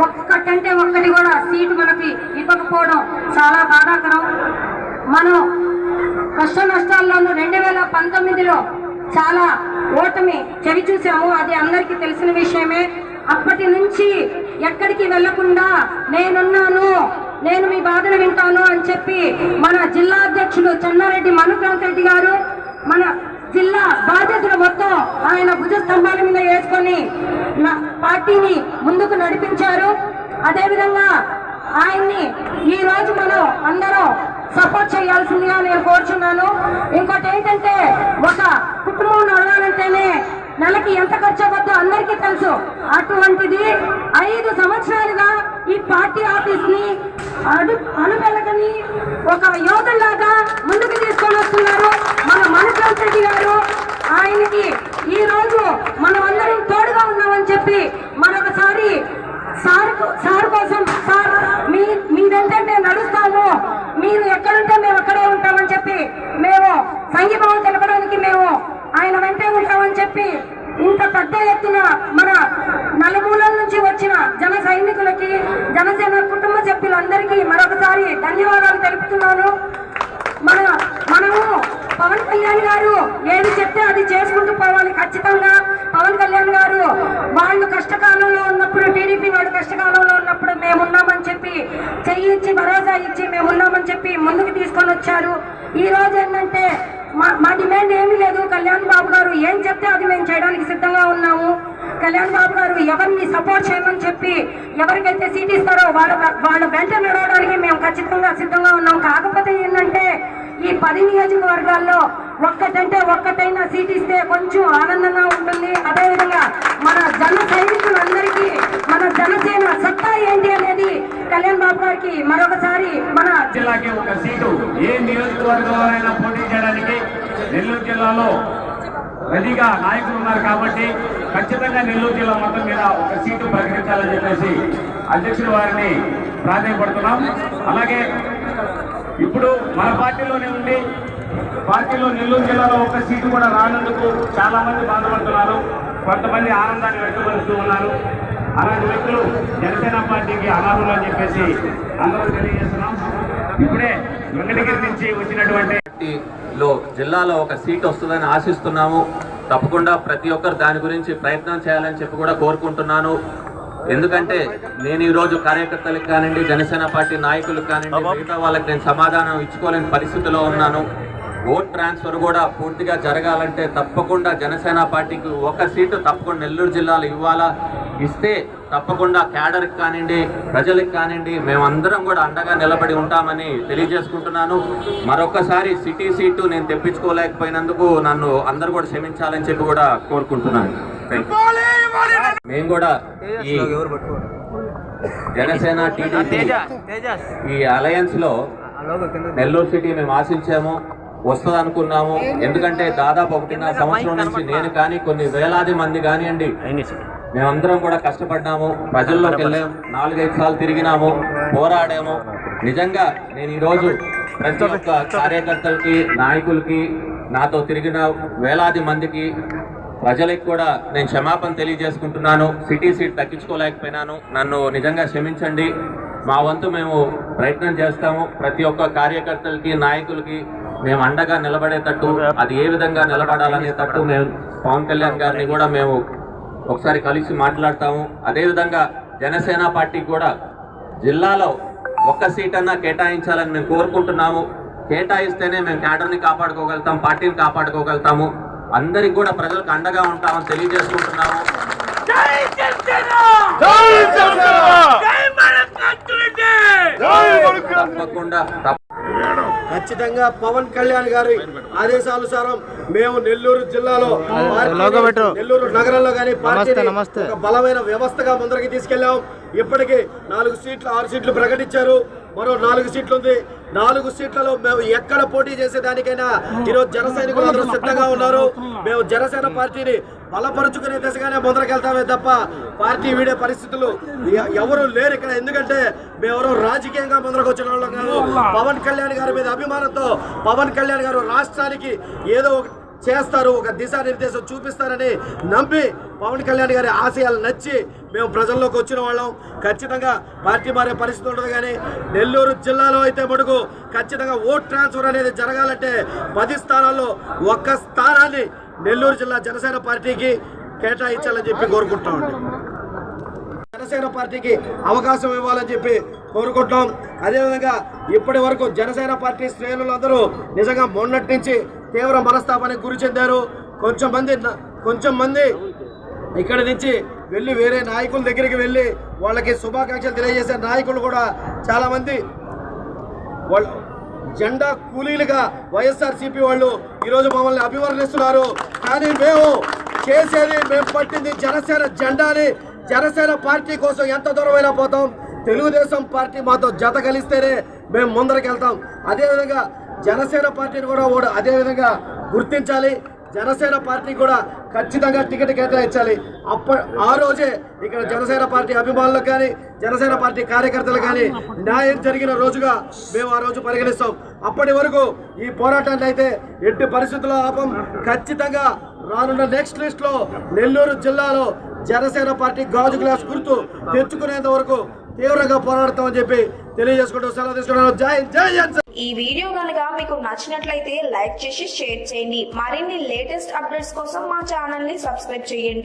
ఒక్కటంటే ఒక్కటి కూడా సీటు మనకి ఇవ్వకపోవడం చాలా బాధాకరం. మనం కష్ట నష్టాల్లోనూ 2019లో చాలా ఓటమి చవి చూసాము, అది అందరికీ తెలిసిన విషయమే. అప్పటి నుంచి ఎక్కడికి వెళ్లకుండా నేనున్నాను, నేను మీ బాధలు వింటాను అని చెప్పి మన జిల్లా అధ్యక్షులు చెన్నారెడ్డి మనుక్రాంత్ రెడ్డి గారు మన జిల్లా బాధ్యతలు మొత్తం ఆయన భుజస్తంభాల మీద వేసుకొని పార్టీని ముందుకు నడిపించారు. అదేవిధంగా ఆయన్ని ఈ రోజు మనం అందరం సపోర్ట్ చేయాల్సిందిగా నేను కోరుచున్నాను. ఇంకోటి ఏంటంటే, ఒక కుటుంబం నడవాలంటేనే నెలకి ఎంత ఖర్చు అవ్వద్దో అందరికీ తెలుసు. అటువంటిది 5 సంవత్సరాలుగా ఈ పార్టీ ఆఫీస్ ని అనుపెలగని ఒక యోధులాగా ముందుకు తీసుకొని వస్తున్నారు మన మనుక్రాంత్ రెడ్డి గారు. ఆయనకి ఈ రోజు మనం అందరం తోడుగా ఉన్నామని చెప్పి మరొకసారి సార్ కోసం, సార్ మీరంటే మేము నడుస్తాము, మీరు ఎక్కడుంటే మేము అక్కడే ఉంటామని చెప్పి మేము సంఘీభావం తెలపడానికి మేము ఆయన వెంటే ఉంటామని చెప్పి ఇంత పెద్ద ఎత్తున మన నలుమూలల నుంచి వచ్చిన జన సైనికులకి, జనసేన కుటుంబ సభ్యులందరికీ మరొకసారి ధన్యవాదాలు తెలుపుతున్నాను. మనము పవన్ కళ్యాణ్ గారు ఏది చెప్తే అది చేసుకుంటూ పోవాలి. ఖచ్చితంగా పవన్ కళ్యాణ్ గారు వాళ్ళు కష్టకాలంలో ఉన్నప్పుడు, టీడీపీ వాళ్ళు కష్టకాలంలో ఉన్నప్పుడు మేమున్నామని చెప్పి చెయ్యి ఇచ్చి భరోసా ఇచ్చి మేమున్నామని చెప్పి ముందుకు తీసుకొని వచ్చారు. ఈ రోజు ఏంటంటే మా డిమాండ్ ఏమీ లేదు. కళ్యాణ్ బాబు గారు ఏం చెప్తే అది మేము చేయడానికి సిద్ధంగా ఉన్నాము. కళ్యాణ్ బాబు గారు ఎవరిని సపోర్ట్ చేయమని చెప్పి ఎవరికైతే సీట్ ఇస్తారో వాళ్ళ వెంట నడవడానికి మేము ఖచ్చితంగా సిద్ధంగా ఉన్నాం. కాకపోతే ఏంటంటే, ఈ 10 నియోజకవర్గాల్లో ఒక్కటైనా సీట్ ఇస్తే కొంచెం ఆనందంగా ఉంటుంది. అదేవిధంగా మన జన సైనికులందరికీ మన జనసేన సత్తా ఏంటి అనేది కళ్యాణ్ బాబు గారికి మరొకసారి మన జిల్లాకి ఒక సీటు ఏ నియోజకవర్గంలోనైనా పోటీ చేయడానికి నెల్లూరు జిల్లాలో రెడీగా నాయకులు ఉన్నారు కాబట్టి ఖచ్చితంగా నెల్లూరు జిల్లా మొత్తం మీద ఒక సీటు ప్రకటించాలని చెప్పేసి అధ్యక్షుల వారిని ప్రాధాన్యపడుతున్నాం. అలాగే ఇప్పుడు మన పార్టీలోనే ఉండి పార్టీలో నెల్లూరు జిల్లాలో ఒక సీటు కూడా రానందుకు చాలా మంది బాధపడుతున్నారు, కొంతమంది ఆనందాన్ని వ్యక్తపరుస్తూ ఉన్నారు. అలాంటి వ్యక్తులు జనసేన పార్టీకి అనర్హులు అని చెప్పేసి అందరూ తెలియజేస్తున్నాం. ఇప్పుడే వెంకటగిరి నుంచి వచ్చినటువంటి జిల్లాలో ఒక సీట్ వస్తుందని ఆశిస్తున్నాము. తప్పకుండా ప్రతి ఒక్కరు దాని గురించి ప్రయత్నం చేయాలని చెప్పి కూడా కోరుకుంటున్నాను. ఎందుకంటే నేను ఈరోజు కార్యకర్తలకు కానివ్వండి, జనసేన పార్టీ నాయకులకు కానివ్వండి, మిగతా వాళ్ళకి నేను సమాధానం ఇచ్చుకోలేని పరిస్థితిలో ఉన్నాను. ఓట్ ట్రాన్స్ఫర్ కూడా పూర్తిగా జరగాలంటే తప్పకుండా జనసేన పార్టీకి ఒక సీటు తప్పకుండా నెల్లూరు జిల్లాలో ఇవ్వాలా. ఇస్తే తప్పకుండా క్యాడర్కి కానివ్వండి, ప్రజలకు కానివ్వండి, మేమందరం కూడా అండగా నిలబడి ఉంటామని తెలియజేసుకుంటున్నాను. మరొకసారి సిటీ సీటు నేను తెప్పించుకోలేకపోయినందుకు నన్ను అందరూ కూడా క్షమించాలని చెప్పి కూడా కోరుకుంటున్నాను. మేము కూడా ఈ జనసేన టీడీపీ ఈ అలయన్స్ లో నెల్లూరు సిటీ మేము ఆశించాము, వస్తుంది అనుకున్నాము. ఎందుకంటే దాదాపు 1.5 సంవత్సరం నుంచి నేను కానీ కొన్ని వేలాది మంది కానివ్వండి మేమందరం కూడా కష్టపడ్డాము, ప్రజల్లోకి వెళ్ళాము, 4-5 సార్లు తిరిగినాము, పోరాడాము. నిజంగా నేను ఈరోజు ప్రతి ఒక్క కార్యకర్తలకి, నాయకులకి, నాతో తిరిగిన వేలాది మందికి, ప్రజలకు కూడా నేను క్షమాపణ తెలియజేసుకుంటున్నాను. సిటీ సీట్ దక్కించుకోలేకపోయినాను, నన్ను నిజంగా క్షమించండి. మా వంతు మేము ప్రయత్నం చేస్తాము. ప్రతి ఒక్క కార్యకర్తలకి, నాయకులకి మేము అండగా నిలబడేటట్టు, అది ఏ విధంగా నిలబడాలనేటట్టు మేము పవన్ కళ్యాణ్ గారిని కూడా మేము ఒకసారి కలిసి మాట్లాడతాము. అదేవిధంగా జనసేన పార్టీకి కూడా జిల్లాలో ఒక్క సీట్ అన్నా కేటాయించాలని మేము కోరుకుంటున్నాము. కేటాయిస్తేనే మేము క్యాడర్ని కాపాడుకోగలుగుతాం, పార్టీని కాపాడుకోగలుగుతాము, అందరికి కూడా ప్రజలకు అండగా ఉంటామని తెలియజేసుకుంటున్నాము. తప్పకుండా ఖచ్చితంగా పవన్ కళ్యాణ్ గారి ఆదేశానుసారం మేము నెల్లూరు జిల్లాలో, నెల్లూరు నగరంలో కానీ పార్టీని ఒక బలమైన వ్యవస్థగా ముందరికి తీసుకెళ్లాం. ఇప్పటికీ 4 సీట్లు 6 సీట్లు ప్రకటించారు, మరో 4 సీట్లు ఉంది. 4 సీట్లలో మేము ఎక్కడ పోటీ చేసేదానికైనా ఈరోజు జన సైనికులు అందరూ సిద్ధంగా ఉన్నారు. మేము జనసేన పార్టీని బలపరుచుకునే దిశగానే ముందరకెళ్తామే తప్ప పార్టీ వీడే పరిస్థితులు ఎవరు లేరు ఇక్కడ. ఎందుకంటే మేమెవరో రాజకీయంగా ముందరకు వచ్చిన వాళ్ళం కాదు. పవన్ కళ్యాణ్ గారి మీద అభిమానంతో పవన్ కళ్యాణ్ గారు రాష్ట్రానికి ఏదో చేస్తారు, ఒక దిశానిర్దేశం చూపిస్తారని నమ్మి పవన్ కళ్యాణ్ గారి ఆశయాలు నచ్చి మేము ప్రజల్లోకి వచ్చిన వాళ్ళం. ఖచ్చితంగా పార్టీ మారే పరిస్థితి ఉండదు. కానీ నెల్లూరు జిల్లాలో అయితే మటుకు ఖచ్చితంగా ఓట్ ట్రాన్స్ఫర్ అనేది జరగాలంటే 10 స్థానాల్లో 1 స్థానాన్ని నెల్లూరు జిల్లా జనసేన పార్టీకి కేటాయించాలని చెప్పి కోరుకుంటామండి. జనసేన పార్టీకి అవకాశం ఇవ్వాలని చెప్పి కోరుకుంటాం. అదేవిధంగా ఇప్పటి వరకు జనసేన పార్టీ శ్రేణులందరూ నిజంగా మొన్నటి నుంచి తీవ్ర మనస్తాపానికి గురి చెందారు. కొంచెం మంది ఇక్కడి నుంచి వెళ్ళి వేరే నాయకుల దగ్గరికి వెళ్ళి వాళ్ళకి శుభాకాంక్షలు తెలియజేసే నాయకులు కూడా చాలా మంది వాళ్ళు జెండా కూలీలుగా వైఎస్ఆర్సీపీ వాళ్ళు ఈరోజు మమ్మల్ని అభివర్ణిస్తున్నారు. కానీ మేము పట్టింది జనసేన జెండాని. జనసేన పార్టీ కోసం ఎంత దూరమైనా పోతాం. తెలుగుదేశం పార్టీ మాతో జత కలిస్తేనే మేము ముందరికి వెళ్తాం. అదేవిధంగా జనసేన పార్టీని కూడా అదేవిధంగా గుర్తించాలి. జనసేన పార్టీ కూడా ఖచ్చితంగా టికెట్ కేటాయించాలి. ఆ రోజే ఇక్కడ జనసేన పార్టీ అభిమానులకు కానీ జనసేన పార్టీ కార్యకర్తలకు కానీ న్యాయం జరిగిన రోజుగా మేము ఆ రోజు పరిగణిస్తాం. అప్పటి వరకు ఈ పోరాటాన్ని అయితే ఎట్టి పరిస్థితుల్లో ఆపం. ఖచ్చితంగా రానున్న నెక్స్ట్ లిస్ట్ లో నెల్లూరు జిల్లాలో జనసేన పార్టీ గాజు గ్లాస్ గుర్తు తెచ్చుకునేంత వరకు తీవ్రంగా పోరాడతామని చెప్పి తెలియజేసుకుంటూ సెలవు తీసుకున్నాను. జై జనసేన. ఈ వీడియో కనుక మీకు నచ్చినట్లయితే లైక్ చేసి షేర్ చేయండి. మరిన్ని లేటెస్ట్ అప్డేట్స్ కోసం మా ఛానల్ ని సబ్స్క్రైబ్ చేయండి.